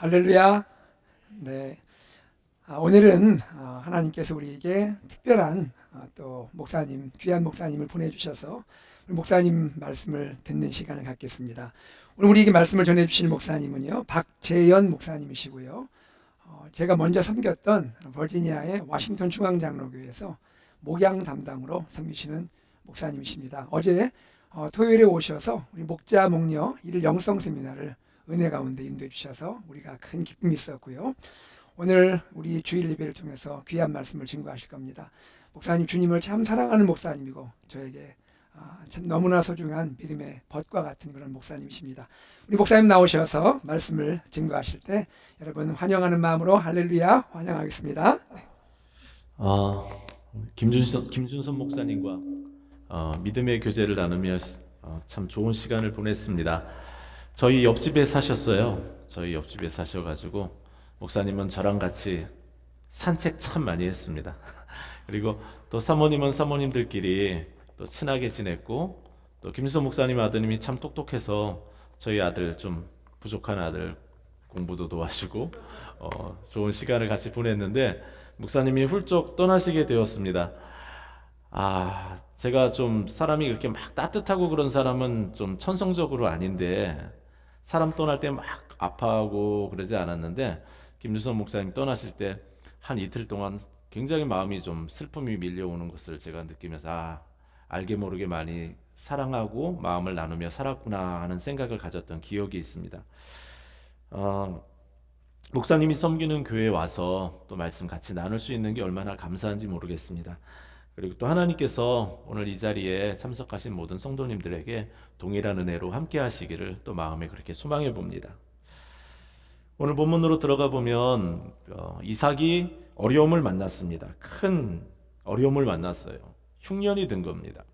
할렐루야. 네. 오늘은 하나님께서 우리에게 특별한 또 목사님, 귀한 목사님을 보내주셔서 우리 목사님 말씀을 듣는 시간을 갖겠습니다. 오늘 우리에게 말씀을 전해주실 목사님은요, 박재현 목사님이시고요. 제가 먼저 섬겼던 버지니아의 워싱턴 중앙장로교회에서 목양 담당으로 섬기시는 목사님이십니다. 어제 토요일에 오셔서 우리 목자 목녀 일일 영성 세미나를 은혜 가운데 인도해 주셔서 우리가 큰 기쁨이 있었고요. 오늘 우리 주일 예배를 통해서 귀한 말씀을 증거하실 겁니다. 목사님 주님을 참 사랑하는 목사님이고 저에게 참 너무나 소중한 믿음의 벗과 같은 그런 목사님이십니다. 우리 목사님 나오셔서 말씀을 증거하실 때 여러분 환영하는 마음으로 할렐루야 환영하겠습니다. 김준선 목사님과 믿음의 교제를 나누며 참 좋은 시간을 보냈습니다. 저희 옆집에 사셨어요. 저희 옆집에 사셔가지고 목사님은 저랑 같이 산책 참 많이 했습니다. 그리고 또 사모님은 사모님들끼리 또 친하게 지냈고, 또 김준선 목사님 아드님이 참 똑똑해서 저희 아들, 좀 부족한 아들 공부도 도와주고 좋은 시간을 같이 보냈는데, 목사님이 훌쩍 떠나시게 되었습니다. 제가 좀 사람이 그렇게 막 따뜻하고 그런 사람은 좀 천성적으로 아닌데, 사람 떠날 때 막 아파하고 그러지 않았는데, 김주선 목사님 떠나실 때 한 이틀 동안 굉장히 마음이 좀 슬픔이 밀려오는 것을 제가 느끼면서 알게 모르게 많이 사랑하고 마음을 나누며 살았구나 하는 생각을 가졌던 기억이 있습니다. 목사님이 섬기는 교회에 와서 또 말씀 같이 나눌 수 있는 게 얼마나 감사한지 모르겠습니다. 그리고 또 하나님께서 오늘 이 자리에 참석하신 모든 성도님들에게 동일한 은혜로 함께 하시기를 또 마음에 그렇게 소망해 봅니다. 오늘 본문으로 들어가 보면 이삭이 어려움을 만났습니다. 큰 어려움을 만났어요. 흉년이 든 겁니다.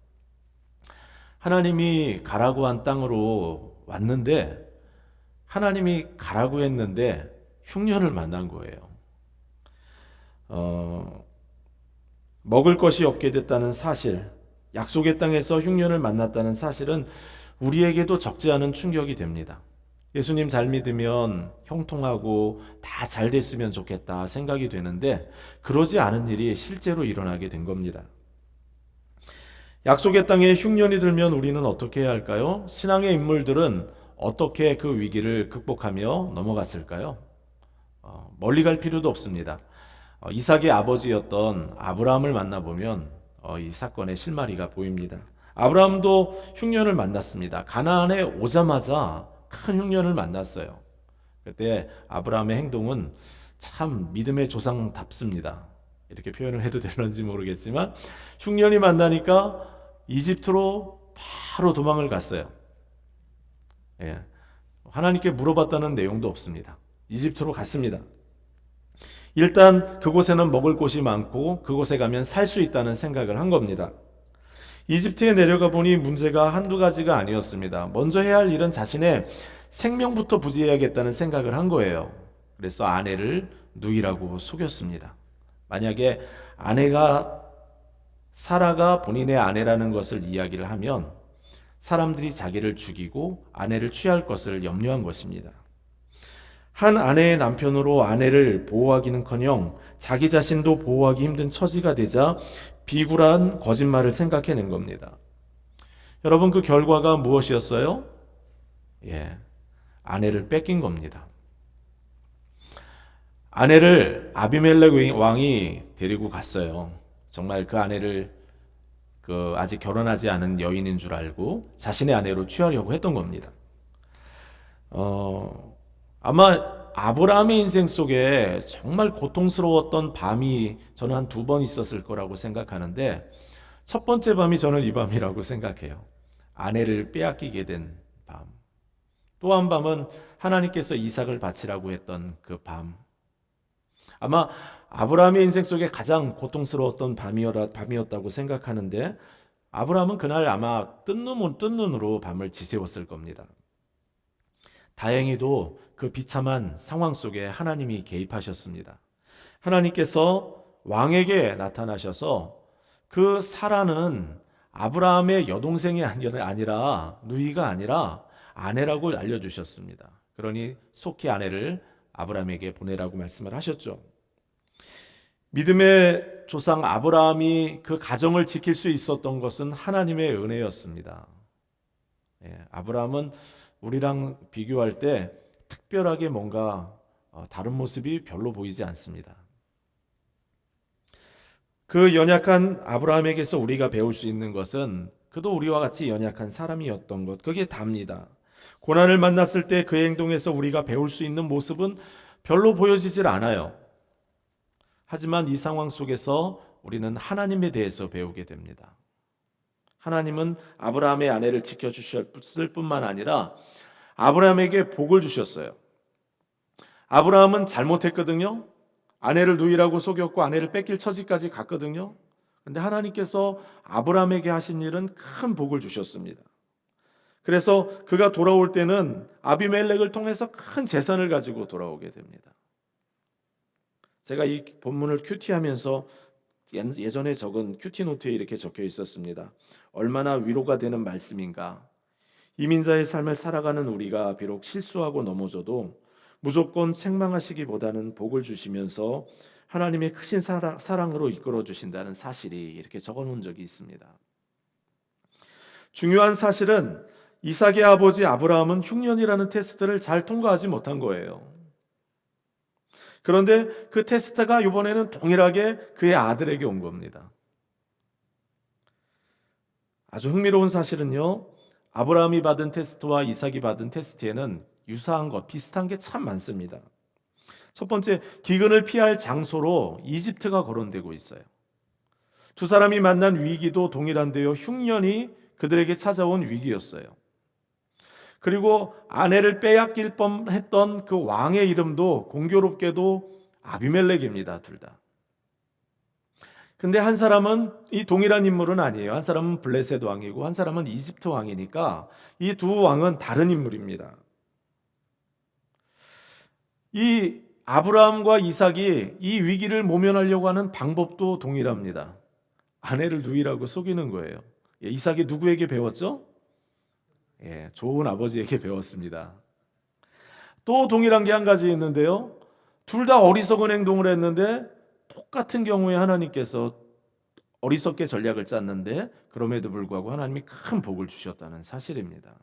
하나님이 가라고 한 땅으로 왔는데, 하나님이 가라고 했는데 흉년을 만난 거예요. 먹을 것이 없게 됐다는 사실, 약속의 땅에서 흉년을 만났다는 사실은 우리에게도 적지 않은 충격이 됩니다. 예수님 잘 믿으면 형통하고 다 잘 됐으면 좋겠다 생각이 되는데, 그러지 않은 일이 실제로 일어나게 된 겁니다. 약속의 땅에 흉년이 들면 우리는 어떻게 해야 할까요? 신앙의 인물들은 어떻게 그 위기를 극복하며 넘어갔을까요? 멀리 갈 필요도 없습니다. 이삭의 아버지였던 아브라함을 만나보면 이 사건의 실마리가 보입니다. 아브라함도 흉년을 만났습니다. 가나안에 오자마자 큰 흉년을 만났어요. 그때 아브라함의 행동은 참 믿음의 조상답습니다. 이렇게 표현을 해도 되는지 모르겠지만, 흉년이 만나니까 이집트로 바로 도망을 갔어요. 하나님께 물어봤다는 내용도 없습니다. 이집트로 갔습니다. 일단 그곳에는 먹을 곳이 많고 그곳에 가면 살 수 있다는 생각을 한 겁니다. 이집트에 내려가 보니 문제가 한두 가지가 아니었습니다. 먼저 해야 할 일은 자신의 생명부터 부지해야겠다는 생각을 한 거예요. 그래서 아내를 누이라고 속였습니다. 만약에 사라가 본인의 아내라는 것을 이야기를 하면 사람들이 자기를 죽이고 아내를 취할 것을 염려한 것입니다. 한 아내의 남편으로 아내를 보호하기는커녕 자기 자신도 보호하기 힘든 처지가 되자 비굴한 거짓말을 생각해낸 겁니다. 여러분, 그 결과가 무엇이었어요? 아내를 뺏긴 겁니다. 아내를 아비멜렉 왕이 데리고 갔어요. 정말 그 아내를 아직 결혼하지 않은 여인인 줄 알고 자신의 아내로 취하려고 했던 겁니다. 아마 아브라함의 인생 속에 정말 고통스러웠던 밤이 저는 한 2번 있었을 거라고 생각하는데, 첫 번째 밤이 저는 이 밤이라고 생각해요. 아내를 빼앗기게 된 밤. 또 한 밤은 하나님께서 이삭을 바치라고 했던 그 밤. 아마 아브라함의 인생 속에 가장 고통스러웠던 밤이었다고 생각하는데, 아브라함은 그날 아마 뜬 눈으로 밤을 지새웠을 겁니다. 다행히도 그 비참한 상황 속에 하나님이 개입하셨습니다. 하나님께서 왕에게 나타나셔서 그 사라는 아브라함의 여동생이 아니라 누이가 아니라 아내라고 알려주셨습니다. 그러니 속히 아내를 아브라함에게 보내라고 말씀을 하셨죠. 믿음의 조상 아브라함이 그 가정을 지킬 수 있었던 것은 하나님의 은혜였습니다. 아브라함은 우리랑 비교할 때 특별하게 뭔가 다른 모습이 별로 보이지 않습니다. 그 연약한 아브라함에게서 우리가 배울 수 있는 것은 그도 우리와 같이 연약한 사람이었던 것, 그게 답니다. 고난을 만났을 때 그의 행동에서 우리가 배울 수 있는 모습은 별로 보여지질 않아요. 하지만 이 상황 속에서 우리는 하나님에 대해서 배우게 됩니다. 하나님은 아브라함의 아내를 지켜주셨을 뿐만 아니라 아브라함에게 복을 주셨어요. 아브라함은 잘못했거든요. 아내를 누이라고 속였고 아내를 뺏길 처지까지 갔거든요. 그런데 하나님께서 아브라함에게 하신 일은 큰 복을 주셨습니다. 그래서 그가 돌아올 때는 아비멜렉을 통해서 큰 재산을 가지고 돌아오게 됩니다. 제가 이 본문을 큐티하면서 예전에 적은 큐티 노트에 이렇게 적혀 있었습니다. 얼마나 위로가 되는 말씀인가. 이민자의 삶을 살아가는 우리가 비록 실수하고 넘어져도 무조건 책망하시기보다는 복을 주시면서 하나님의 크신 사랑으로 이끌어 주신다는 사실이 이렇게 적어놓은 적이 있습니다. 중요한 사실은 이삭의 아버지 아브라함은 흉년이라는 테스트를 잘 통과하지 못한 거예요. 그런데 그 테스트가 이번에는 동일하게 그의 아들에게 온 겁니다. 아주 흥미로운 사실은요, 아브라함이 받은 테스트와 이삭이 받은 테스트에는 유사한 것, 비슷한 게 참 많습니다. 첫 번째, 기근을 피할 장소로 이집트가 거론되고 있어요. 두 사람이 만난 위기도 동일한데요, 흉년이 그들에게 찾아온 위기였어요. 그리고 아내를 빼앗길 뻔했던 그 왕의 이름도 공교롭게도 아비멜렉입니다. 둘 다. 근데 한 사람은 이 동일한 인물은 아니에요. 한 사람은 블레셋 왕이고 한 사람은 이집트 왕이니까 이 두 왕은 다른 인물입니다. 이 아브라함과 이삭이 이 위기를 모면하려고 하는 방법도 동일합니다. 아내를 누이라고 속이는 거예요. 이삭이 누구에게 배웠죠? 좋은 아버지에게 배웠습니다. 또 동일한 게 한 가지 있는데요. 둘 다 어리석은 행동을 했는데 똑같은 경우에 하나님께서 어리석게 전략을 짰는데 그럼에도 불구하고 하나님이 큰 복을 주셨다는 사실입니다.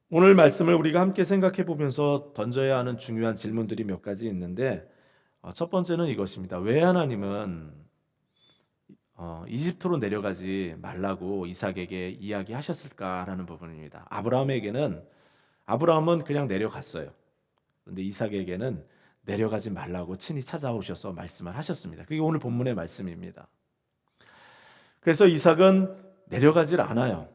오늘 말씀을 우리가 함께 생각해 보면서 던져야 하는 중요한 질문들이 몇 가지 있는데 첫 번째는 이것입니다. 왜 하나님은 이집트로 내려가지 말라고 이삭에게 이야기하셨을까라는 부분입니다. 아브라함은 그냥 내려갔어요. 그런데 이삭에게는 내려가지 말라고 친히 찾아오셔서 말씀을 하셨습니다. 그게 오늘 본문의 말씀입니다. 그래서 이삭은 내려가질 않아요.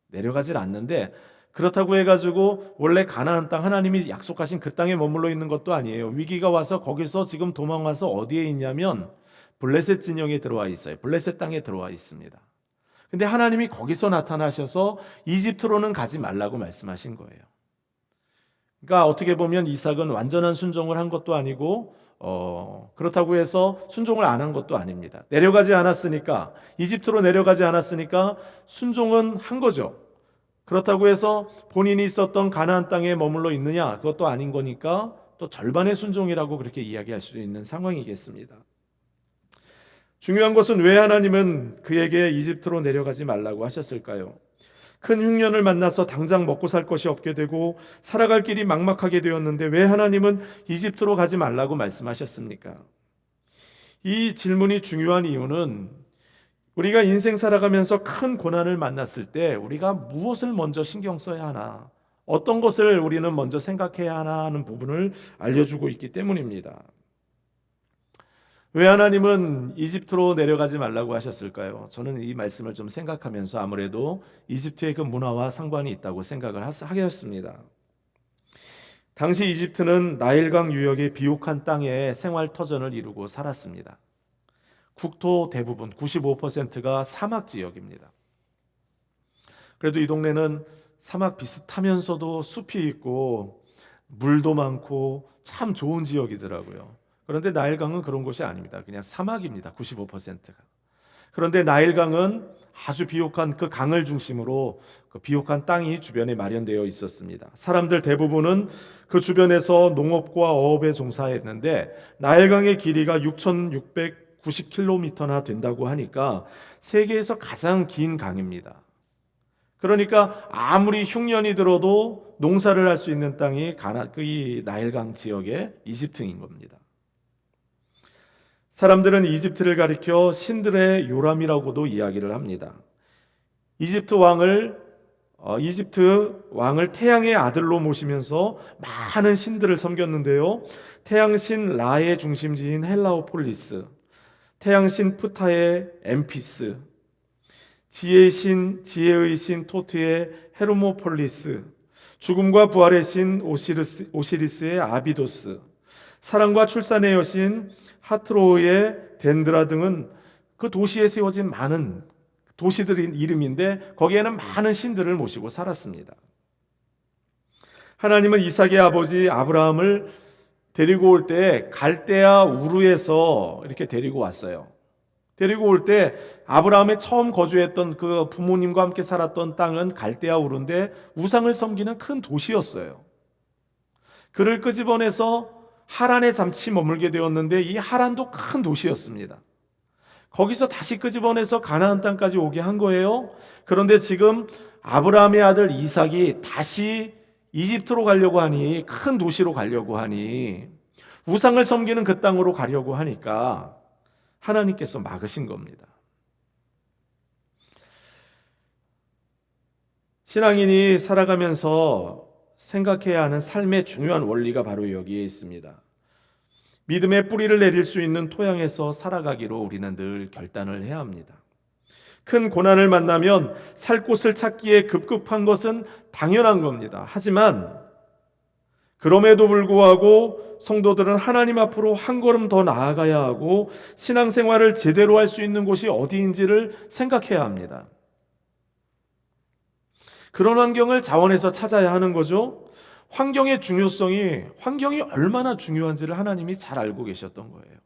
내려가질 않는데 그렇다고 해가지고 원래 가나안 땅 하나님이 약속하신 그 땅에 머물러 있는 것도 아니에요. 위기가 와서 거기서 지금 도망와서 어디에 있냐면 블레셋 진영에 들어와 있어요. 블레셋 땅에 들어와 있습니다. 근데 하나님이 거기서 나타나셔서 이집트로는 가지 말라고 말씀하신 거예요. 그러니까 어떻게 보면 이삭은 완전한 순종을 한 것도 아니고 그렇다고 해서 순종을 안 한 것도 아닙니다. 이집트로 내려가지 않았으니까 순종은 한 거죠. 그렇다고 해서 본인이 있었던 가나안 땅에 머물러 있느냐? 그것도 아닌 거니까 또 절반의 순종이라고 그렇게 이야기할 수 있는 상황이겠습니다. 중요한 것은 왜 하나님은 그에게 이집트로 내려가지 말라고 하셨을까요? 큰 흉년을 만나서 당장 먹고 살 것이 없게 되고 살아갈 길이 막막하게 되었는데 왜 하나님은 이집트로 가지 말라고 말씀하셨습니까? 이 질문이 중요한 이유는 우리가 인생 살아가면서 큰 고난을 만났을 때 우리가 무엇을 먼저 신경 써야 하나, 어떤 것을 우리는 먼저 생각해야 하나 하는 부분을 알려주고 있기 때문입니다. 왜 하나님은 이집트로 내려가지 말라고 하셨을까요? 저는 이 말씀을 좀 생각하면서 아무래도 이집트의 그 문화와 상관이 있다고 생각을 하겠습니다. 당시 이집트는 나일강 유역의 비옥한 땅에 생활터전을 이루고 살았습니다. 국토 대부분 95%가 사막 지역입니다. 그래도 이 동네는 사막 비슷하면서도 숲이 있고 물도 많고 참 좋은 지역이더라고요. 그런데 나일강은 그런 곳이 아닙니다. 그냥 사막입니다. 95%가. 그런데 나일강은 아주 비옥한 그 강을 중심으로 그 비옥한 땅이 주변에 마련되어 있었습니다. 사람들 대부분은 그 주변에서 농업과 어업에 종사했는데 나일강의 길이가 6,690km나 된다고 하니까 세계에서 가장 긴 강입니다. 그러니까 아무리 흉년이 들어도 농사를 할 수 있는 땅이 이 나일강 지역의 이집트인 겁니다. 사람들은 이집트를 가리켜 신들의 요람이라고도 이야기를 합니다. 이집트 왕을 태양의 아들로 모시면서 많은 신들을 섬겼는데요. 태양신 라의 중심지인 헬라오폴리스, 태양신 프타의 엠피스, 지혜의 신 토트의 헤르모폴리스, 죽음과 부활의 신 오시리스의 아비도스, 사랑과 출산의 여신 하트로의 덴드라 등은 그 도시에 세워진 많은 도시들의 이름인데 거기에는 많은 신들을 모시고 살았습니다. 하나님은 이삭의 아버지 아브라함을 데리고 올 때 갈대아 우르에서 이렇게 데리고 왔어요. 데리고 올 때 아브라함의 처음 거주했던 그 부모님과 함께 살았던 땅은 갈대아 우르인데 우상을 섬기는 큰 도시였어요. 그를 끄집어내서 하란에 잠시 머물게 되었는데 이 하란도 큰 도시였습니다. 거기서 다시 끄집어내서 가나안 땅까지 오게 한 거예요. 그런데 지금 아브라함의 아들 이삭이 다시 이집트로 가려고 하니, 큰 도시로 가려고 하니, 우상을 섬기는 그 땅으로 가려고 하니까 하나님께서 막으신 겁니다. 신앙인이 살아가면서 생각해야 하는 삶의 중요한 원리가 바로 여기에 있습니다. 믿음의 뿌리를 내릴 수 있는 토양에서 살아가기로 우리는 늘 결단을 해야 합니다. 큰 고난을 만나면 살 곳을 찾기에 급급한 것은 당연한 겁니다. 하지만 그럼에도 불구하고 성도들은 하나님 앞으로 한 걸음 더 나아가야 하고 신앙생활을 제대로 할 수 있는 곳이 어디인지를 생각해야 합니다. 그런 환경을 자원해서 찾아야 하는 거죠. 환경의 환경이 얼마나 중요한지를 하나님이 잘 알고 계셨던 거예요.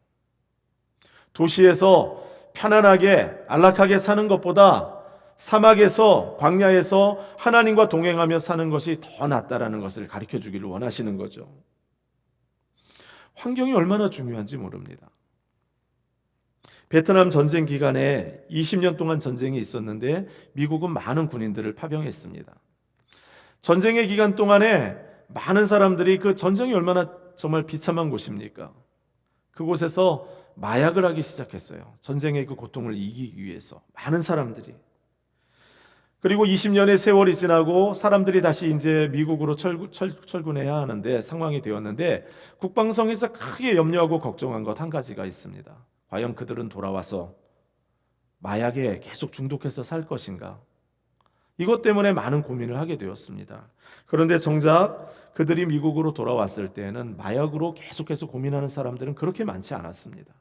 도시에서 편안하게 안락하게 사는 것보다 사막에서 광야에서 하나님과 동행하며 사는 것이 더 낫다라는 것을 가르쳐 주기를 원하시는 거죠. 환경이 얼마나 중요한지 모릅니다. 베트남 전쟁 기간에 20년 동안 전쟁이 있었는데 미국은 많은 군인들을 파병했습니다. 전쟁의 기간 동안에 많은 사람들이 그 전쟁이 얼마나 정말 비참한 곳입니까? 그곳에서 마약을 하기 시작했어요. 전쟁의 그 고통을 이기기 위해서 많은 사람들이. 그리고 20년의 세월이 지나고 사람들이 다시 이제 미국으로 철군해야 하는데 상황이 되었는데 국방성에서 크게 염려하고 걱정한 것 한 가지가 있습니다. 과연 그들은 돌아와서 마약에 계속 중독해서 살 것인가? 이것 때문에 많은 고민을 하게 되었습니다. 그런데 정작 그들이 미국으로 돌아왔을 때에는 마약으로 계속해서 고민하는 사람들은 그렇게 많지 않았습니다.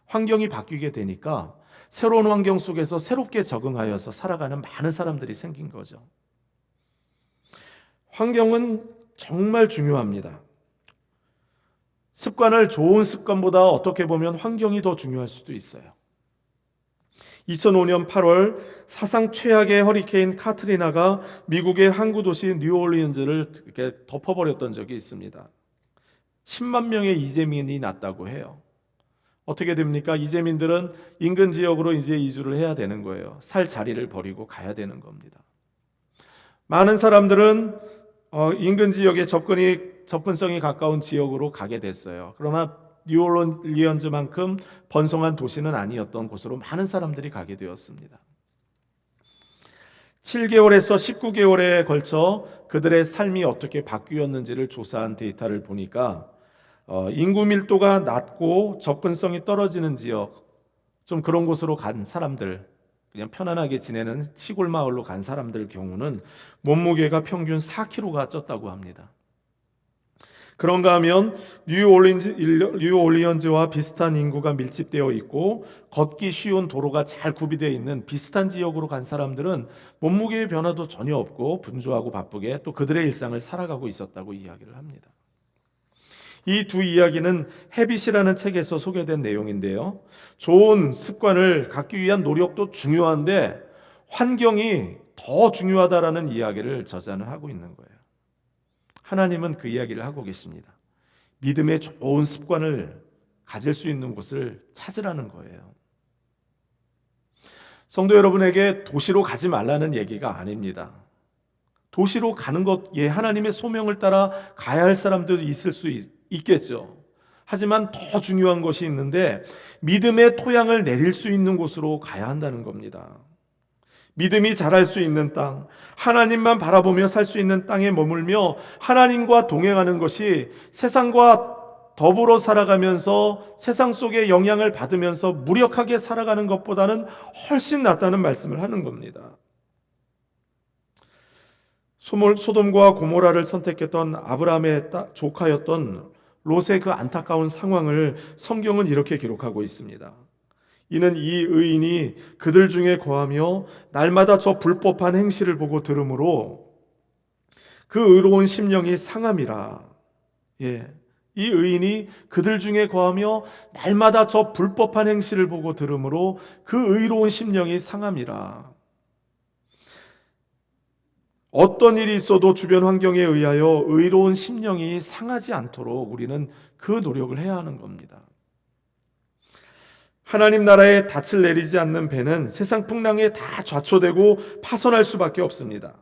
환경이 바뀌게 되니까 새로운 환경 속에서 새롭게 적응하여서 살아가는 많은 사람들이 생긴 거죠. 환경은 정말 중요합니다. 좋은 습관보다 어떻게 보면 환경이 더 중요할 수도 있어요. 2005년 8월 사상 최악의 허리케인 카트리나가 미국의 항구 도시 뉴올리언즈를 이렇게 덮어버렸던 적이 있습니다. 10만 명의 이재민이 났다고 해요. 어떻게 됩니까? 이재민들은 인근 지역으로 이제 이주를 해야 되는 거예요. 살 자리를 버리고 가야 되는 겁니다. 많은 사람들은 인근 지역에 접근성이 가까운 지역으로 가게 됐어요. 그러나 뉴올리언즈만큼 번성한 도시는 아니었던 곳으로 많은 사람들이 가게 되었습니다. 7개월에서 19개월에 걸쳐 그들의 삶이 어떻게 바뀌었는지를 조사한 데이터를 보니까 인구 밀도가 낮고 접근성이 떨어지는 지역, 좀 그런 곳으로 간 사람들, 그냥 편안하게 지내는 시골 마을로 간 사람들 경우는 몸무게가 평균 4kg가 쪘다고 합니다. 그런가 하면 뉴올리언즈와 비슷한 인구가 밀집되어 있고 걷기 쉬운 도로가 잘 구비되어 있는 비슷한 지역으로 간 사람들은 몸무게의 변화도 전혀 없고 분주하고 바쁘게 또 그들의 일상을 살아가고 있었다고 이야기를 합니다. 이 두 이야기는 헤빗이라는 책에서 소개된 내용인데요. 좋은 습관을 갖기 위한 노력도 중요한데 환경이 더 중요하다라는 이야기를 저자는 하고 있는 거예요. 하나님은 그 이야기를 하고 계십니다. 믿음의 좋은 습관을 가질 수 있는 곳을 찾으라는 거예요. 성도 여러분에게 도시로 가지 말라는 얘기가 아닙니다. 도시로 가는 것, 하나님의 소명을 따라 가야 할 사람들이 있을 수 있겠죠. 하지만 더 중요한 것이 있는데 믿음의 토양을 내릴 수 있는 곳으로 가야 한다는 겁니다. 믿음이 자랄 수 있는 땅, 하나님만 바라보며 살 수 있는 땅에 머물며 하나님과 동행하는 것이 세상과 더불어 살아가면서 세상 속의 영향을 받으면서 무력하게 살아가는 것보다는 훨씬 낫다는 말씀을 하는 겁니다. 소돔과 고모라를 선택했던 아브라함의 조카였던 롯의 그 안타까운 상황을 성경은 이렇게 기록하고 있습니다. 이는 이 의인이 그들 중에 거하며 날마다 저 불법한 행실을 보고 들으므로 그 의로운 심령이 상함이라. 이 의인이 그들 중에 거하며 날마다 저 불법한 행실을 보고 들으므로 그 의로운 심령이 상함이라. 어떤 일이 있어도 주변 환경에 의하여 의로운 심령이 상하지 않도록 우리는 그 노력을 해야 하는 겁니다. 하나님 나라에 닻을 내리지 않는 배는 세상 풍랑에 다 좌초되고 파손할 수밖에 없습니다.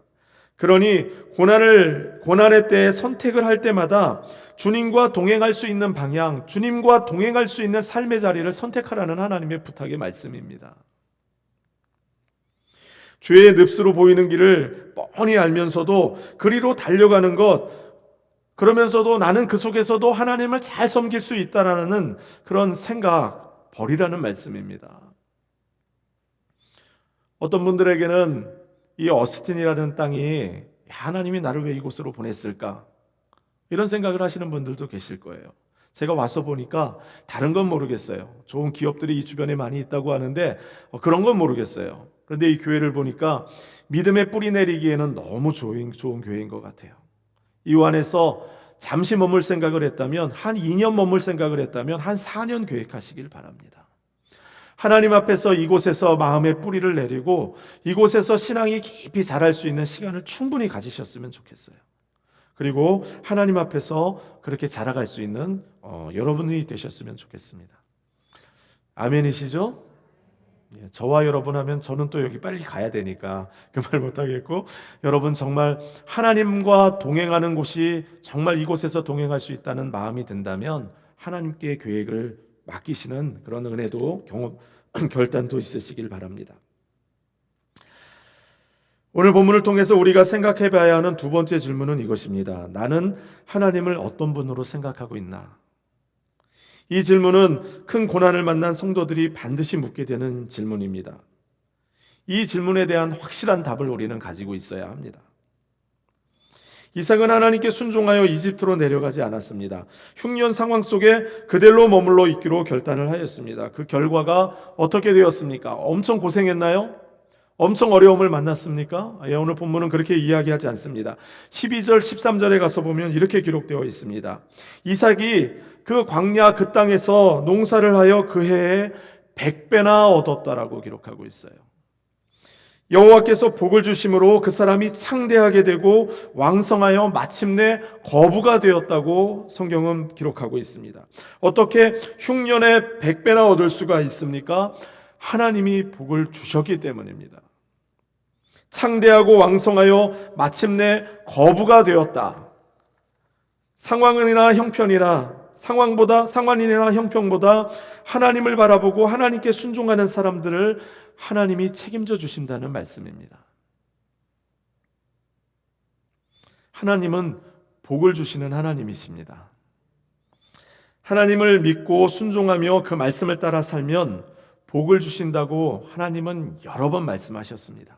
그러니 고난의 때에 선택을 할 때마다 주님과 동행할 수 있는 방향, 주님과 동행할 수 있는 삶의 자리를 선택하라는 하나님의 부탁의 말씀입니다. 죄의 늪으로 보이는 길을 뻔히 알면서도 그리로 달려가는 것, 그러면서도 나는 그 속에서도 하나님을 잘 섬길 수 있다라는 그런 생각 버리라는 말씀입니다. 어떤 분들에게는 이 어스틴이라는 땅이 하나님이 나를 왜 이곳으로 보냈을까? 이런 생각을 하시는 분들도 계실 거예요. 제가 와서 보니까 다른 건 모르겠어요. 좋은 기업들이 이 주변에 많이 있다고 하는데 그런 건 모르겠어요. 그런데 이 교회를 보니까 믿음의 뿌리 내리기에는 너무 좋은 교회인 것 같아요. 이 안에서 잠시 머물 생각을 했다면, 한 2년 머물 생각을 했다면 한 4년 계획하시길 바랍니다. 하나님 앞에서 이곳에서 마음의 뿌리를 내리고 이곳에서 신앙이 깊이 자랄 수 있는 시간을 충분히 가지셨으면 좋겠어요. 그리고 하나님 앞에서 그렇게 자라갈 수 있는 여러분이 되셨으면 좋겠습니다. 아멘이시죠? 저와 여러분 하면 저는 또 여기 빨리 가야 되니까 그 말 못하겠고, 여러분 정말 하나님과 동행하는 곳이 정말 이곳에서 동행할 수 있다는 마음이 든다면 하나님께 계획을 맡기시는 그런 은혜도 결단도 있으시길 바랍니다. 오늘 본문을 통해서 우리가 생각해 봐야 하는 두 번째 질문은 이것입니다. 나는 하나님을 어떤 분으로 생각하고 있나? 이 질문은 큰 고난을 만난 성도들이 반드시 묻게 되는 질문입니다. 이 질문에 대한 확실한 답을 우리는 가지고 있어야 합니다. 이삭은 하나님께 순종하여 이집트로 내려가지 않았습니다. 흉년 상황 속에 그대로 머물러 있기로 결단을 하였습니다. 그 결과가 어떻게 되었습니까? 엄청 고생했나요? 엄청 어려움을 만났습니까? 오늘 본문은 그렇게 이야기하지 않습니다. 12절, 13절에 가서 보면 이렇게 기록되어 있습니다. 이삭이 그 광야 그 땅에서 농사를 하여 그 해에 100배나 얻었다라고 기록하고 있어요. 여호와께서 복을 주심으로 그 사람이 창대하게 되고 왕성하여 마침내 거부가 되었다고 성경은 기록하고 있습니다. 어떻게 흉년에 100배나 얻을 수가 있습니까? 하나님이 복을 주셨기 때문입니다. 창대하고 왕성하여 마침내 거부가 되었다. 상황이나 형편보다 하나님을 바라보고 하나님께 순종하는 사람들을 하나님이 책임져 주신다는 말씀입니다. 하나님은 복을 주시는 하나님이십니다. 하나님을 믿고 순종하며 그 말씀을 따라 살면 복을 주신다고 하나님은 여러 번 말씀하셨습니다.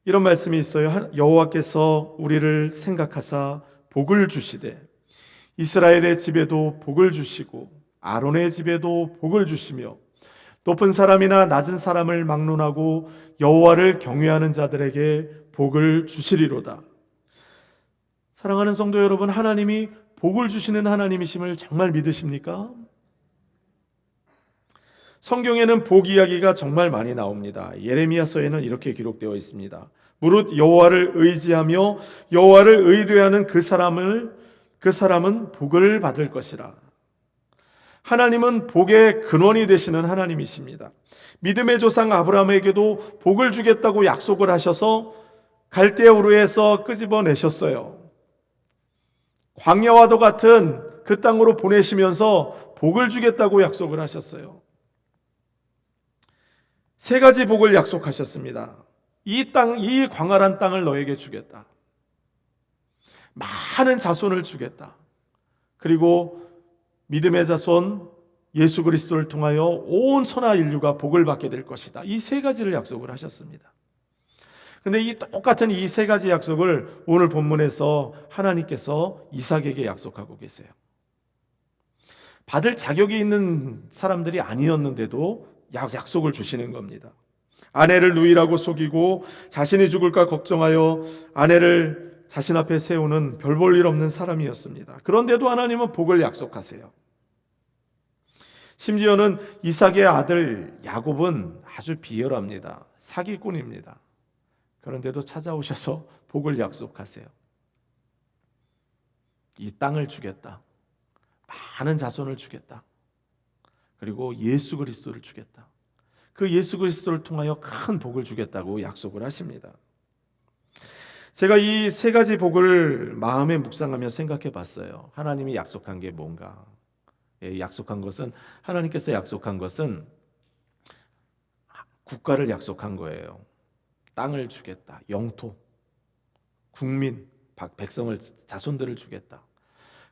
이런 말씀이 있어요. 여호와께서 우리를 생각하사 복을 주시되 이스라엘의 집에도 복을 주시고 아론의 집에도 복을 주시며 높은 사람이나 낮은 사람을 막론하고 여호와를 경외하는 자들에게 복을 주시리로다. 사랑하는 성도 여러분, 하나님이 복을 주시는 하나님이심을 정말 믿으십니까? 성경에는 복 이야기가 정말 많이 나옵니다. 예레미야서에는 이렇게 기록되어 있습니다. 무릇 여호와를 의지하며 여호와를 의뢰하는 그 사람은 복을 받을 것이라. 하나님은 복의 근원이 되시는 하나님이십니다. 믿음의 조상 아브라함에게도 복을 주겠다고 약속을 하셔서 갈대아 우르에서 끄집어내셨어요. 광야와도 같은 그 땅으로 보내시면서 복을 주겠다고 약속을 하셨어요. 세 가지 복을 약속하셨습니다. 이 광활한 땅을 너에게 주겠다. 많은 자손을 주겠다. 그리고 믿음의 자손 예수 그리스도를 통하여 온 천하 인류가 복을 받게 될 것이다. 이 세 가지를 약속을 하셨습니다. 그런데 이 똑같은 이 세 가지 약속을 오늘 본문에서 하나님께서 이삭에게 약속하고 계세요. 받을 자격이 있는 사람들이 아니었는데도 약속을 주시는 겁니다. 아내를 누이라고 속이고 자신이 죽을까 걱정하여 아내를 자신 앞에 세우는 별 볼 일 없는 사람이었습니다. 그런데도 하나님은 복을 약속하세요. 심지어는 이삭의 아들 야곱은 아주 비열합니다. 사기꾼입니다. 그런데도 찾아오셔서 복을 약속하세요. 이 땅을 주겠다. 많은 자손을 주겠다. 그리고 예수 그리스도를 주겠다. 그 예수 그리스도를 통하여 큰 복을 주겠다고 약속을 하십니다. 제가 이 세 가지 복을 마음에 묵상하며 생각해 봤어요. 하나님이 약속한 게 뭔가? 약속한 것은, 하나님께서 약속한 것은 국가를 약속한 거예요. 땅을 주겠다. 영토, 국민, 백성을, 자손들을 주겠다.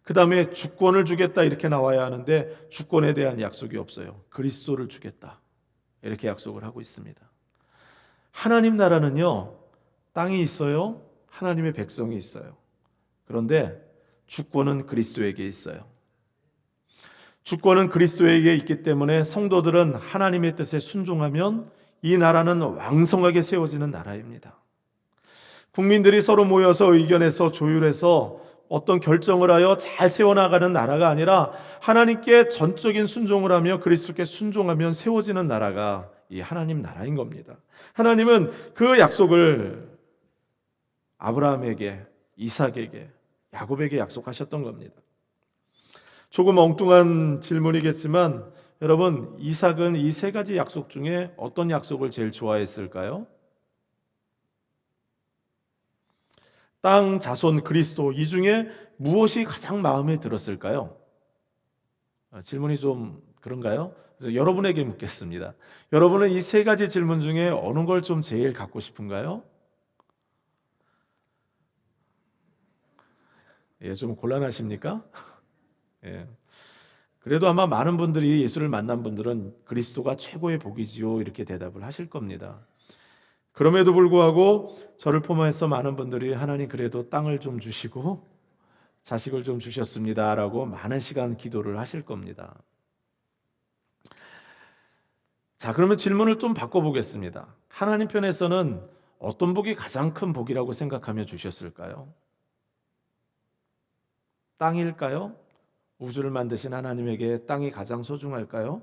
그 다음에 주권을 주겠다 이렇게 나와야 하는데 주권에 대한 약속이 없어요. 그리스도를 주겠다 이렇게 약속을 하고 있습니다. 하나님 나라는요, 땅이 있어요. 하나님의 백성이 있어요. 그런데 주권은 그리스도에게 있어요. 주권은 그리스도에게 있기 때문에 성도들은 하나님의 뜻에 순종하면 이 나라는 왕성하게 세워지는 나라입니다. 국민들이 서로 모여서 의견해서 조율해서 어떤 결정을 하여 잘 세워나가는 나라가 아니라 하나님께 전적인 순종을 하며 그리스도께 순종하면 세워지는 나라가 이 하나님 나라인 겁니다. 하나님은 그 약속을 아브라함에게, 이삭에게, 야곱에게 약속하셨던 겁니다. 조금 엉뚱한 질문이겠지만 여러분, 이삭은 이 세 가지 약속 중에 어떤 약속을 제일 좋아했을까요? 땅, 자손, 그리스도, 이 중에 무엇이 가장 마음에 들었을까요? 질문이 좀 그런가요? 그래서 여러분에게 묻겠습니다. 여러분은 이 세 가지 질문 중에 어느 걸 좀 제일 갖고 싶은가요? 좀 곤란하십니까? 그래도 아마 많은 분들이 예수를 만난 분들은 그리스도가 최고의 복이지요 이렇게 대답을 하실 겁니다. 그럼에도 불구하고 저를 포함해서 많은 분들이 하나님 그래도 땅을 좀 주시고 자식을 좀 주셨습니다 라고 많은 시간 기도를 하실 겁니다. 자, 그러면 질문을 좀 바꿔보겠습니다. 하나님 편에서는 어떤 복이 가장 큰 복이라고 생각하며 주셨을까요? 땅일까요? 우주를 만드신 하나님에게 땅이 가장 소중할까요?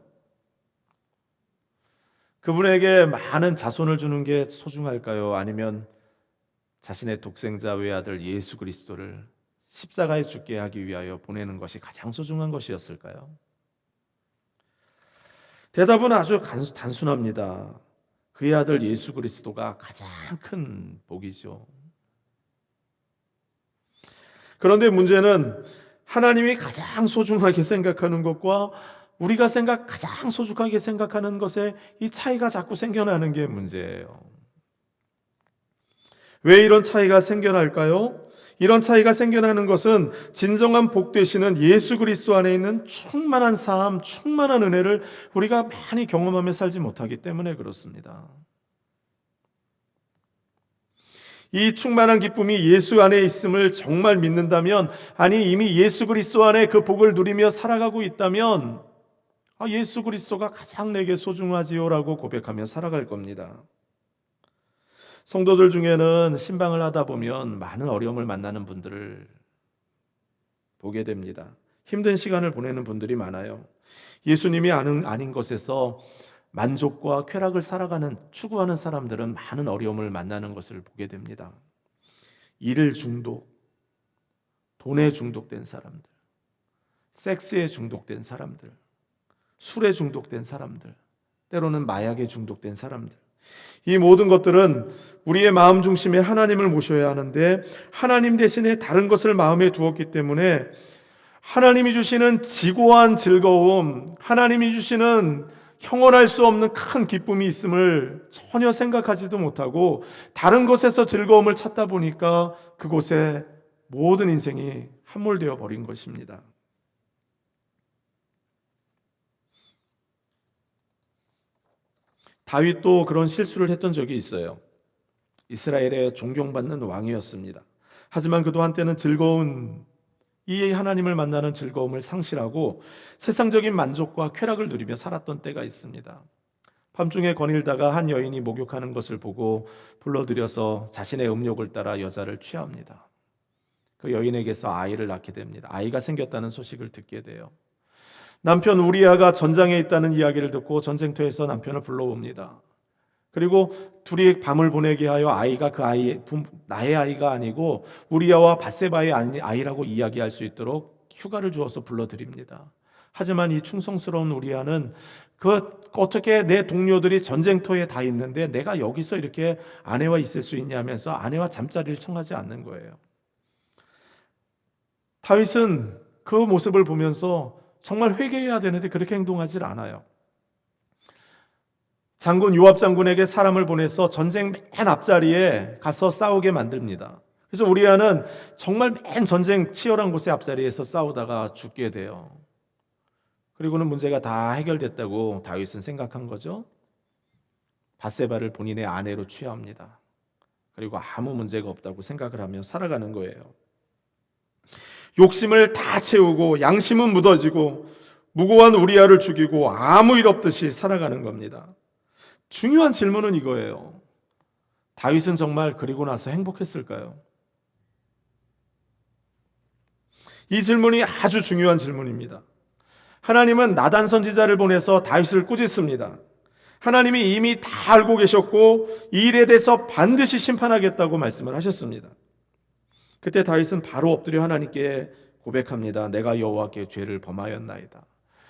그분에게 많은 자손을 주는 게 소중할까요? 아니면 자신의 독생자 외아들 예수 그리스도를 십자가에 죽게 하기 위하여 보내는 것이 가장 소중한 것이었을까요? 대답은 아주 단순합니다. 그의 아들 예수 그리스도가 가장 큰 복이죠. 그런데 문제는 하나님이 가장 소중하게 생각하는 것과 우리가 가장 소중하게 생각하는 것에 이 차이가 자꾸 생겨나는 게 문제예요. 왜 이런 차이가 생겨날까요? 이런 차이가 생겨나는 것은 진정한 복 되시는 예수 그리스도 안에 있는 충만한 삶, 충만한 은혜를 우리가 많이 경험하며 살지 못하기 때문에 그렇습니다. 이 충만한 기쁨이 예수 안에 있음을 정말 믿는다면, 아니 이미 예수 그리스도 안에 그 복을 누리며 살아가고 있다면 예수 그리스도가 가장 내게 소중하지요라고 고백하며 살아갈 겁니다. 성도들 중에는 신방을 하다 보면 많은 어려움을 만나는 분들을 보게 됩니다. 힘든 시간을 보내는 분들이 많아요. 예수님이 아닌 것에서 만족과 쾌락을 살아가는 추구하는 사람들은 많은 어려움을 만나는 것을 보게 됩니다. 일 중독, 돈에 중독된 사람들, 섹스에 중독된 사람들, 술에 중독된 사람들, 때로는 마약에 중독된 사람들, 이 모든 것들은 우리의 마음 중심에 하나님을 모셔야 하는데 하나님 대신에 다른 것을 마음에 두었기 때문에 하나님이 주시는 지고한 즐거움, 하나님이 주시는 형언할 수 없는 큰 기쁨이 있음을 전혀 생각하지도 못하고 다른 곳에서 즐거움을 찾다 보니까 그곳에 모든 인생이 함몰되어 버린 것입니다. 다윗도 그런 실수를 했던 적이 있어요. 이스라엘의 존경받는 왕이었습니다. 하지만 그도 한때는 즐거운 이 하나님을 만나는 즐거움을 상실하고 세상적인 만족과 쾌락을 누리며 살았던 때가 있습니다. 밤중에 거닐다가 한 여인이 목욕하는 것을 보고 불러들여서 자신의 음욕을 따라 여자를 취합니다. 그 여인에게서 아이를 낳게 됩니다. 아이가 생겼다는 소식을 듣게 돼요. 남편 우리아가 전장에 있다는 이야기를 듣고 전쟁터에서 남편을 불러옵니다. 그리고 둘이 밤을 보내게 하여 아이가 나의 아이가 아니고 우리아와 밧세바의 아이라고 이야기할 수 있도록 휴가를 주어서 불러드립니다. 하지만 이 충성스러운 우리아는 어떻게 내 동료들이 전쟁터에 다 있는데 내가 여기서 이렇게 아내와 있을 수 있냐면서 아내와 잠자리를 청하지 않는 거예요. 다윗은 그 모습을 보면서 정말 회개해야 되는데 그렇게 행동하지 않아요. 장군 요압 장군에게 사람을 보내서 전쟁 맨 앞자리에 가서 싸우게 만듭니다. 그래서 우리아는 정말 맨 전쟁 치열한 곳의 앞자리에서 싸우다가 죽게 돼요. 그리고는 문제가 다 해결됐다고 다윗은 생각한 거죠. 밧세바를 본인의 아내로 취합니다. 그리고 아무 문제가 없다고 생각을 하며 살아가는 거예요. 욕심을 다 채우고 양심은 묻어지고 무고한 우리아를 죽이고 아무 일 없듯이 살아가는 겁니다. 중요한 질문은 이거예요. 다윗은 정말 그리고 나서 행복했을까요? 이 질문이 아주 중요한 질문입니다. 하나님은 나단 선지자를 보내서 다윗을 꾸짖습니다. 하나님이 이미 다 알고 계셨고 이 일에 대해서 반드시 심판하겠다고 말씀을 하셨습니다. 그때 다윗은 바로 엎드려 하나님께 고백합니다. 내가 여호와께 죄를 범하였나이다.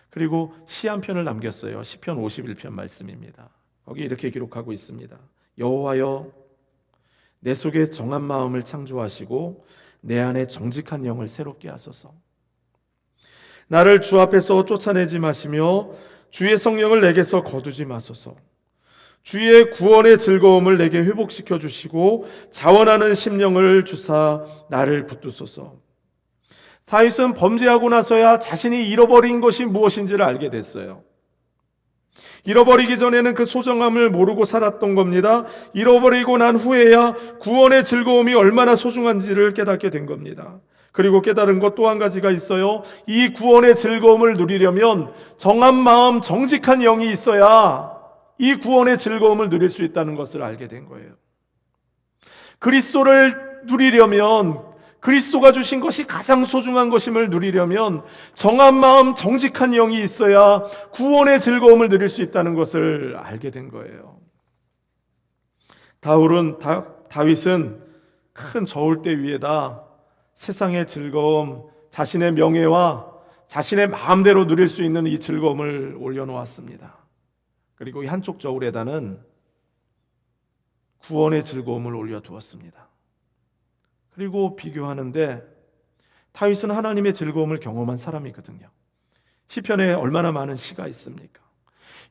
그리고 시 한 편을 남겼어요. 시편 51편 말씀입니다. 거기 이렇게 기록하고 있습니다. 여호와여, 내 속에 정한 마음을 창조하시고 내 안에 정직한 영을 새롭게 하소서. 나를 주 앞에서 쫓아내지 마시며 주의 성령을 내게서 거두지 마소서. 주의 구원의 즐거움을 내게 회복시켜 주시고 자원하는 심령을 주사 나를 붙드소서. 다윗은 범죄하고 나서야 자신이 잃어버린 것이 무엇인지를 알게 됐어요. 잃어버리기 전에는 그 소중함을 모르고 살았던 겁니다. 잃어버리고 난 후에야 구원의 즐거움이 얼마나 소중한지를 깨닫게 된 겁니다. 그리고 깨달은 것 또 한 가지가 있어요. 이 구원의 즐거움을 누리려면 정한 마음, 정직한 영이 있어야 이 구원의 즐거움을 누릴 수 있다는 것을 알게 된 거예요. 그리스도를 누리려면, 그리스도가 주신 것이 가장 소중한 것임을 누리려면 정한 마음, 정직한 영이 있어야 구원의 즐거움을 누릴 수 있다는 것을 알게 된 거예요. 다윗은 큰 저울대 위에다 세상의 즐거움, 자신의 명예와 자신의 마음대로 누릴 수 있는 이 즐거움을 올려놓았습니다. 그리고 이 한쪽 저울에다는 구원의 즐거움을 올려두었습니다. 그리고 비교하는데 다윗은 하나님의 즐거움을 경험한 사람이거든요. 시편에 얼마나 많은 시가 있습니까?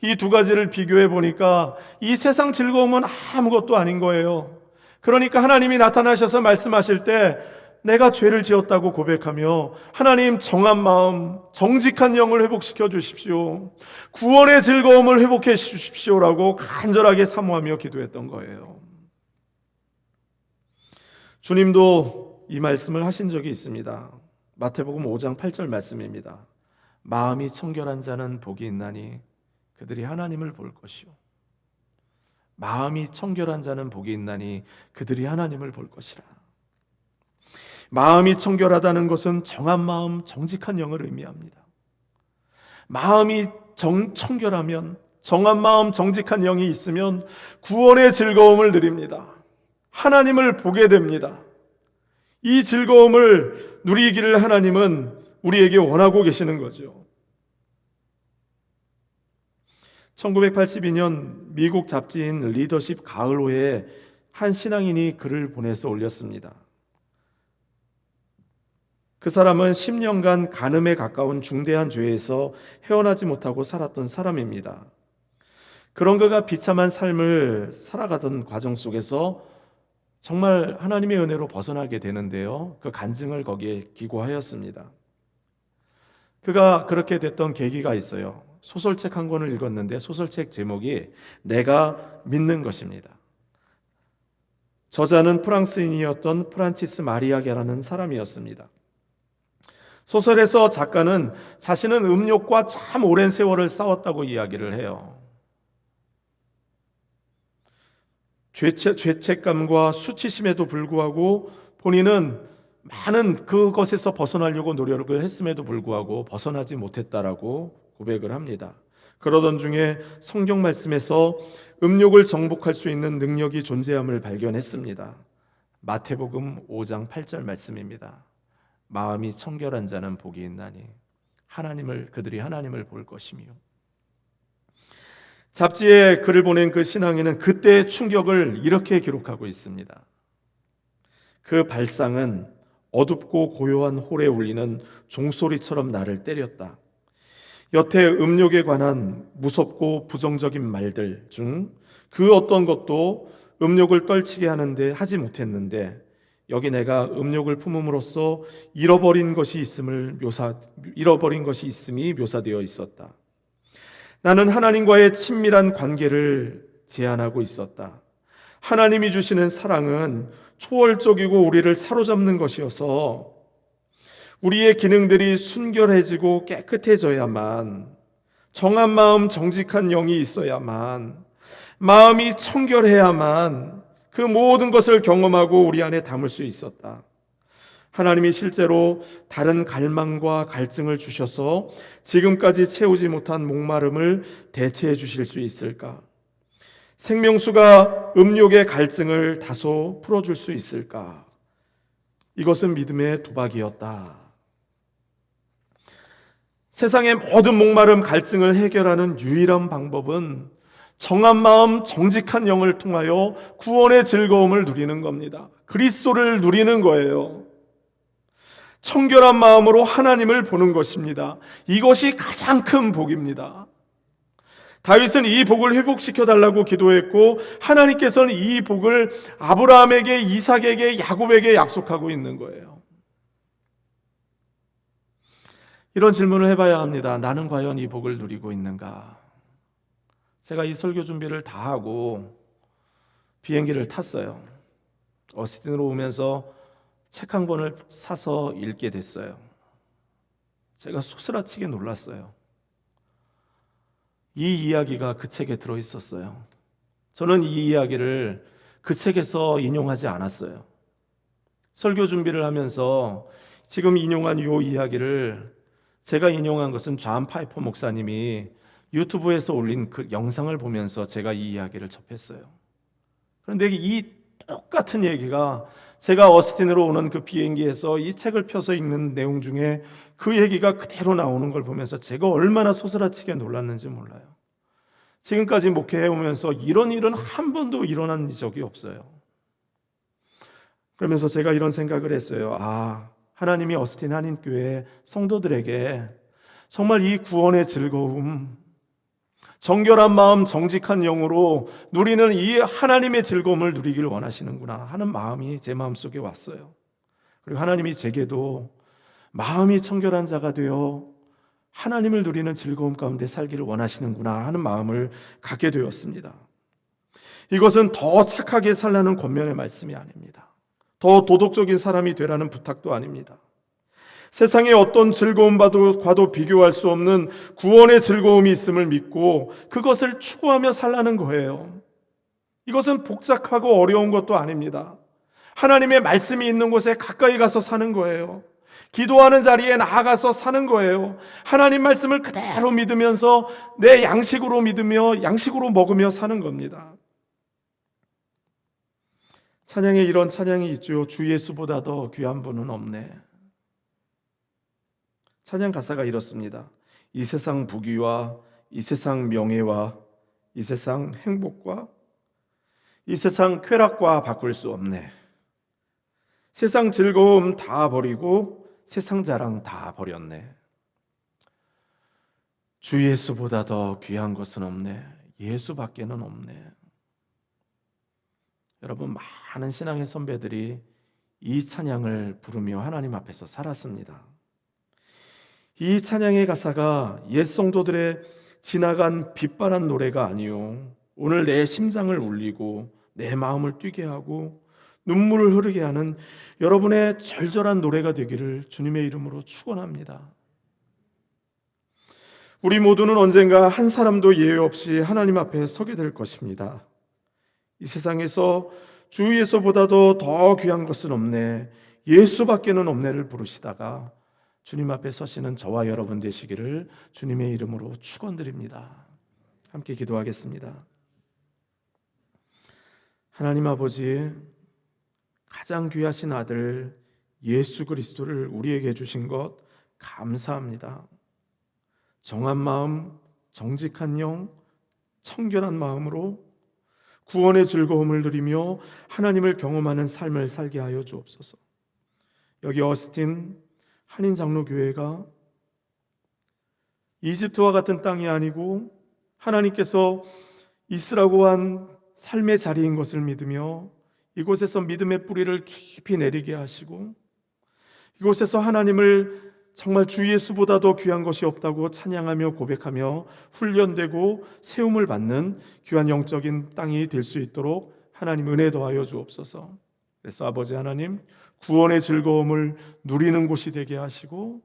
이 두 가지를 비교해 보니까 이 세상 즐거움은 아무것도 아닌 거예요. 그러니까 하나님이 나타나셔서 말씀하실 때 내가 죄를 지었다고 고백하며 하나님 정한 마음, 정직한 영을 회복시켜 주십시오. 구원의 즐거움을 회복해 주십시오라고 간절하게 사모하며 기도했던 거예요. 주님도 이 말씀을 하신 적이 있습니다. 마태복음 5장 8절 말씀입니다. 마음이 청결한 자는 복이 있나니 그들이 하나님을 볼 것이요. 마음이 청결한 자는 복이 있나니 그들이 하나님을 볼 것이라. 마음이 청결하다는 것은 정한 마음, 정직한 영을 의미합니다. 마음이 청결하면, 정한 마음, 정직한 영이 있으면 구원의 즐거움을 누립니다. 하나님을 보게 됩니다. 이 즐거움을 누리기를 하나님은 우리에게 원하고 계시는 거죠. 1982년 미국 잡지인 리더십 가을호에 한 신앙인이 글을 보내서 올렸습니다. 그 사람은 10년간 간음에 가까운 중대한 죄에서 헤어나지 못하고 살았던 사람입니다. 그런 그가 비참한 삶을 살아가던 과정 속에서 정말 하나님의 은혜로 벗어나게 되는데요. 그 간증을 거기에 기고하였습니다. 그가 그렇게 됐던 계기가 있어요. 소설책 한 권을 읽었는데 소설책 제목이 내가 믿는 것입니다. 저자는 프랑스인이었던 프란치스 마리아게라는 사람이었습니다. 소설에서 작가는 자신은 음욕과 참 오랜 세월을 싸웠다고 이야기를 해요. 죄책감과 수치심에도 불구하고 본인은 많은 그것에서 벗어나려고 노력을 했음에도 불구하고 벗어나지 못했다라고 고백을 합니다. 그러던 중에 성경 말씀에서 음욕을 정복할 수 있는 능력이 존재함을 발견했습니다. 마태복음 5장 8절 말씀입니다. 마음이 청결한 자는 복이 있나니 그들이 하나님을 볼 것이며. 잡지에 글을 보낸 그 신앙인은 그때의 충격을 이렇게 기록하고 있습니다. 그 발상은 어둡고 고요한 홀에 울리는 종소리처럼 나를 때렸다. 여태 음욕에 관한 무섭고 부정적인 말들 중 그 어떤 것도 음욕을 떨치게 하는데 하지 못했는데 여기 내가 음욕을 품음으로써 잃어버린 것이 있음이 묘사되어 있었다. 나는 하나님과의 친밀한 관계를 제안하고 있었다. 하나님이 주시는 사랑은 초월적이고 우리를 사로잡는 것이어서 우리의 기능들이 순결해지고 깨끗해져야만, 정한 마음, 정직한 영이 있어야만, 마음이 청결해야만 그 모든 것을 경험하고 우리 안에 담을 수 있었다. 하나님이 실제로 다른 갈망과 갈증을 주셔서 지금까지 채우지 못한 목마름을 대체해 주실 수 있을까? 생명수가 음욕의 갈증을 다소 풀어줄 수 있을까? 이것은 믿음의 도박이었다. 세상의 모든 목마름, 갈증을 해결하는 유일한 방법은 정한 마음, 정직한 영을 통하여 구원의 즐거움을 누리는 겁니다. 그리스도를 누리는 거예요. 청결한 마음으로 하나님을 보는 것입니다. 이것이 가장 큰 복입니다. 다윗은 이 복을 회복시켜 달라고 기도했고 하나님께서는 이 복을 아브라함에게, 이삭에게, 야곱에게 약속하고 있는 거예요. 이런 질문을 해봐야 합니다. 나는 과연 이 복을 누리고 있는가? 제가 이 설교 준비를 다 하고 비행기를 탔어요. 어스틴으로 오면서 책 한 권을 사서 읽게 됐어요. 제가 소스라치게 놀랐어요. 이 이야기가 그 책에 들어있었어요. 저는 이 이야기를 그 책에서 인용하지 않았어요. 설교 준비를 하면서 지금 인용한 이 이야기를 제가 인용한 것은 존 파이퍼 목사님이 유튜브에서 올린 그 영상을 보면서 제가 이 이야기를 접했어요. 그런데 이 똑같은 얘기가 제가 어스틴으로 오는 그 비행기에서 이 책을 펴서 읽는 내용 중에 그 얘기가 그대로 나오는 걸 보면서 제가 얼마나 소스라치게 놀랐는지 몰라요. 지금까지 목회해 오면서 이런 일은 한 번도 일어난 적이 없어요. 그러면서 제가 이런 생각을 했어요. 하나님이 어스틴 한인교회 성도들에게 정말 이 구원의 즐거움, 정결한 마음, 정직한 영으로 누리는 이 하나님의 즐거움을 누리길 원하시는구나 하는 마음이 제 마음속에 왔어요. 그리고 하나님이 제게도 마음이 청결한 자가 되어 하나님을 누리는 즐거움 가운데 살기를 원하시는구나 하는 마음을 갖게 되었습니다. 이것은 더 착하게 살라는 권면의 말씀이 아닙니다. 더 도덕적인 사람이 되라는 부탁도 아닙니다. 세상의 어떤 즐거움과도 비교할 수 없는 구원의 즐거움이 있음을 믿고 그것을 추구하며 살라는 거예요. 이것은 복잡하고 어려운 것도 아닙니다. 하나님의 말씀이 있는 곳에 가까이 가서 사는 거예요. 기도하는 자리에 나아가서 사는 거예요. 하나님 말씀을 그대로 믿으면서 내 양식으로 믿으며 양식으로 먹으며 사는 겁니다. 찬양에 이런 찬양이 있죠. 주 예수보다 더 귀한 분은 없네. 찬양 가사가 이렇습니다. 이 세상 부귀와 이 세상 명예와 이 세상 행복과 이 세상 쾌락과 바꿀 수 없네. 세상 즐거움 다 버리고 세상 자랑 다 버렸네. 주 예수보다 더 귀한 것은 없네. 예수밖에는 없네. 여러분, 많은 신앙의 선배들이 이 찬양을 부르며 하나님 앞에서 살았습니다. 이 찬양의 가사가 옛 성도들의 지나간 빛바란 노래가 아니요, 오늘 내 심장을 울리고 내 마음을 뛰게 하고 눈물을 흐르게 하는 여러분의 절절한 노래가 되기를 주님의 이름으로 축원합니다. 우리 모두는 언젠가 한 사람도 예외 없이 하나님 앞에 서게 될 것입니다. 이 세상에서 주 예수보다도 더 귀한 것은 없네, 예수밖에는 없네를 부르시다가 주님 앞에 서시는 저와 여러분 되시기를 주님의 이름으로 축원드립니다. 함께 기도하겠습니다. 하나님 아버지, 가장 귀하신 아들 예수 그리스도를 우리에게 주신 것 감사합니다. 정한 마음, 정직한 영, 청결한 마음으로 구원의 즐거움을 누리며 하나님을 경험하는 삶을 살게 하여 주옵소서. 여기 어스틴 한인장로교회가 이집트와 같은 땅이 아니고 하나님께서 있으라고 한 삶의 자리인 것을 믿으며 이곳에서 믿음의 뿌리를 깊이 내리게 하시고 이곳에서 하나님을 정말 주 예수보다도 귀한 것이 없다고 찬양하며 고백하며 훈련되고 세움을 받는 귀한 영적인 땅이 될 수 있도록 하나님 은혜 더하여 주옵소서. 그래서 아버지 하나님, 구원의 즐거움을 누리는 곳이 되게 하시고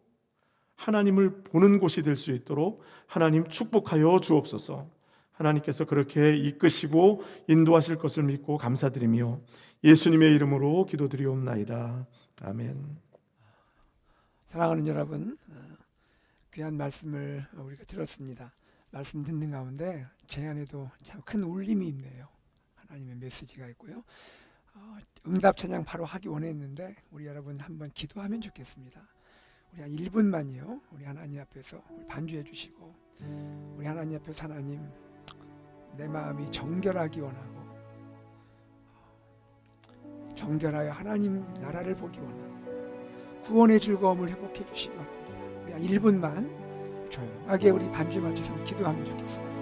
하나님을 보는 곳이 될 수 있도록 하나님 축복하여 주옵소서. 하나님께서 그렇게 이끄시고 인도하실 것을 믿고 감사드리며 예수님의 이름으로 기도드리옵나이다. 아멘. 사랑하는 여러분, 귀한 말씀을 우리가 들었습니다. 말씀 듣는 가운데 제 안에도 참 큰 울림이 있네요. 하나님의 메시지가 있고요. 응답 찬양 바로 하기 원했는데 우리 여러분 한번 기도하면 좋겠습니다. 우리 한 1분만요. 우리 하나님 앞에서 우리 반주해 주시고 우리 하나님 앞에서 하나님, 내 마음이 정결하기 원하고 정결하여 하나님 나라를 보기 원하고 구원의 즐거움을 회복해 주시기 바랍니다. 우리 한 1분만 조용하게 우리 반주 맞춰서 기도하면 좋겠습니다.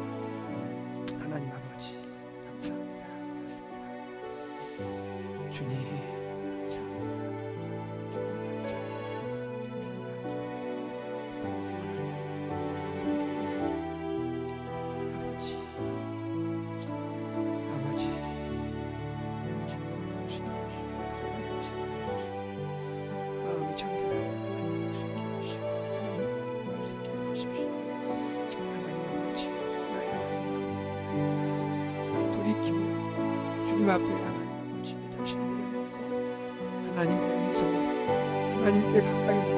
하나님 아버지 감사합니다. 주님 주님 앞에 하나님 아버지 내 자신을 내려놓고 하나님의 음성을 하나님께 가까이 나고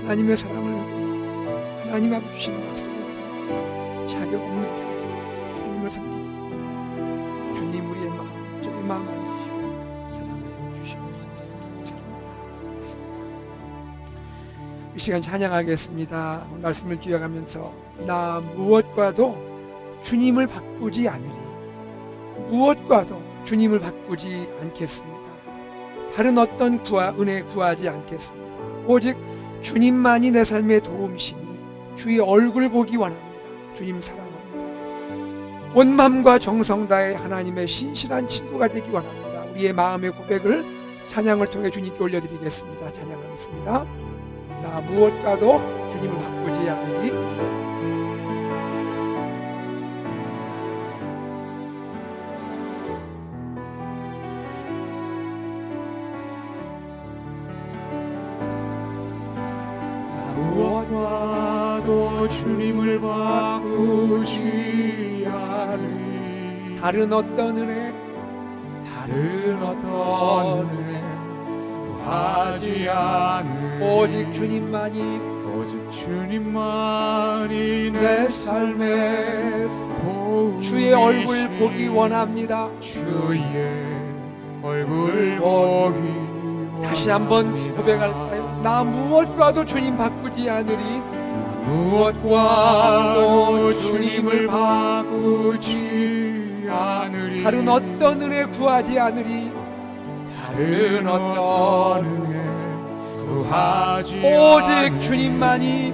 하나님의 사랑을 하나님 앞에 주신 말씀을 자격 없는 주님을 섬기기 주님 우리의 마음 저의 마음 안주시고 사랑하여 주시옵소서. 감사합니다. 이 시간 찬양하겠습니다. 오늘 말씀을 기억하면서 나 무엇과도 주님을 바꾸지 않으리. 무엇과도 주님을 바꾸지 않겠습니다. 다른 어떤 은혜 구하지 않겠습니다. 오직 주님만이 내 삶의 도움이시니 주의 얼굴 보기 원합니다. 주님 사랑합니다. 온 마음과 정성 다해 하나님의 신실한 친구가 되기 원합니다. 우리의 마음의 고백을 찬양을 통해 주님께 올려드리겠습니다. 찬양하겠습니다. 나 무엇과도 주님을 바꾸지 않으리. 무엇과도 주님을 바꾸지 않으리. 다른 어떤 은혜 구하지 않을 오직 주님만이 오직 주님만이 내 삶에 도움이시니 주의 얼굴 보기 원합니다. 주의 얼굴 보기 다시 한번 고백할까요? 나 무엇과도 주님 바꾸지 않으리. 무엇과도 주님을 바꾸지 않으리 다른 어떤 은혜 구하지 않으리. 다른 어떤 은혜 구하지 오직 않으리 주님만이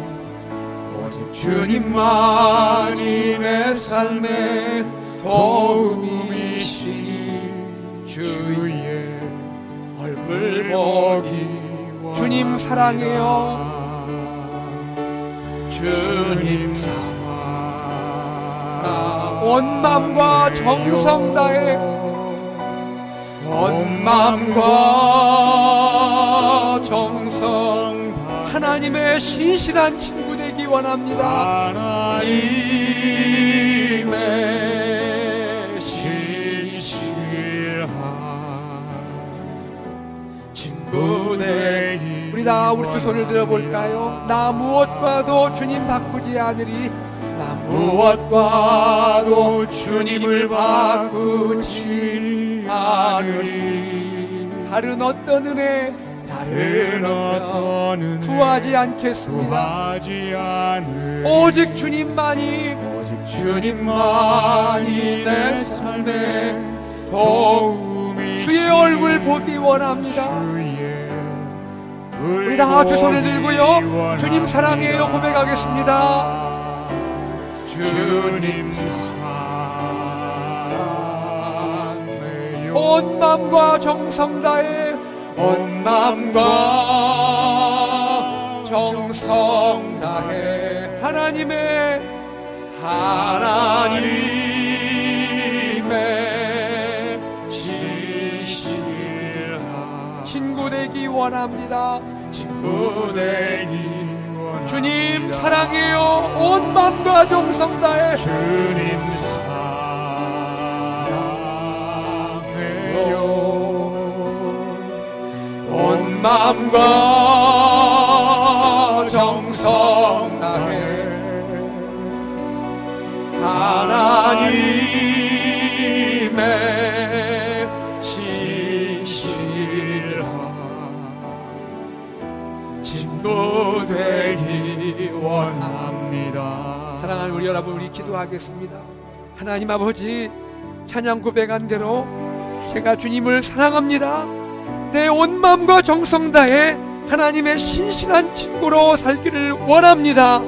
오직 주님만이 내 삶에 도움이시니 주의 얼굴 보기 주님 사랑해요. 주님 사랑 온 마음과 정성 다해 온 마음과 정성 다해 하나님의 신실한 친구 되기 원합니다. 하나님의 신실한 친구 되기 우리 다 우리 두 손을 들어볼까요? 나 무엇과도 주님 바꾸지 않으리. 나 무엇과도 주님을 바꾸지 않으리 다른 어떤 은혜 다른 어떤 은혜 구하지 않겠습니다. 구하지 않을 오직 주님만이 오직 주님만이 내 삶에 도움이 주의 얼굴 보기 원합니다. 우리 다 두 손을 들고요, 주님 사랑해요 고백하겠습니다. 주님 사랑해요 온 마음과 정성 다해 온 마음과 정성 다해 하나님의 신실한 친구 되기 원합니다. 친구 되기 원합니다. 주님 사랑해요 온 마음과 정성 다해 주님 사랑해요 온 마음과 정성 다해 하나님의 신실한 친구 되기 원합니다. 사랑하는 우리 여러분, 우리 기도하겠습니다. 하나님 아버지, 찬양 고백한 대로 제가 주님을 사랑합니다. 내 온 마음과 정성 다해 하나님의 신실한 친구로 살기를 원합니다.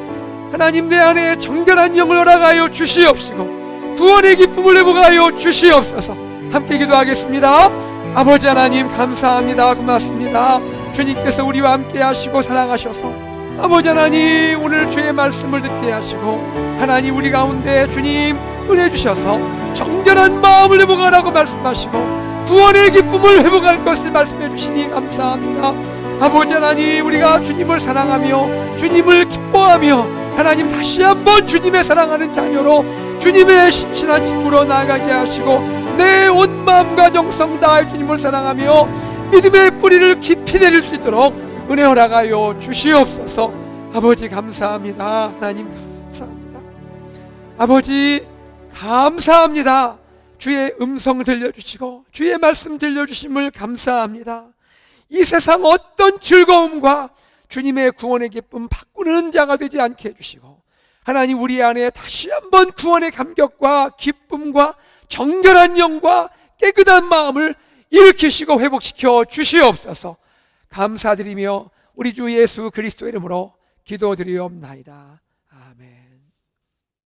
하나님, 내 안에 정결한 영을 허락하여 주시옵시고 구원의 기쁨을 회복하여 주시옵소서. 함께 기도하겠습니다. 아버지 하나님 감사합니다. 고맙습니다. 주님께서 우리와 함께 하시고 사랑하셔서 아버지 하나님 오늘 주의 말씀을 듣게 하시고 하나님 우리 가운데 주님 은혜 주셔서 정결한 마음을 회복하라고 말씀하시고 구원의 기쁨을 회복할 것을 말씀해 주시니 감사합니다. 아버지 하나님, 우리가 주님을 사랑하며 주님을 기뻐하며 하나님 다시 한번 주님의 사랑하는 자녀로 주님의 신실한 친구로 나아가게 하시고 내 온 마음과 정성 다해 주님을 사랑하며 믿음의 뿌리를 깊이 내릴 수 있도록 은혜 허락하여 주시옵소서. 아버지 감사합니다. 하나님 감사합니다. 아버지 감사합니다. 주의 음성 들려주시고 주의 말씀 들려주심을 감사합니다. 이 세상 어떤 즐거움과 주님의 구원의 기쁨 바꾸는 자가 되지 않게 해주시고 하나님 우리 안에 다시 한번 구원의 감격과 기쁨과 정결한 영과 깨끗한 마음을 일으키시고 회복시켜 주시옵소서. 감사드리며 우리 주 예수 그리스도 이름으로 기도드리옵나이다. 아멘.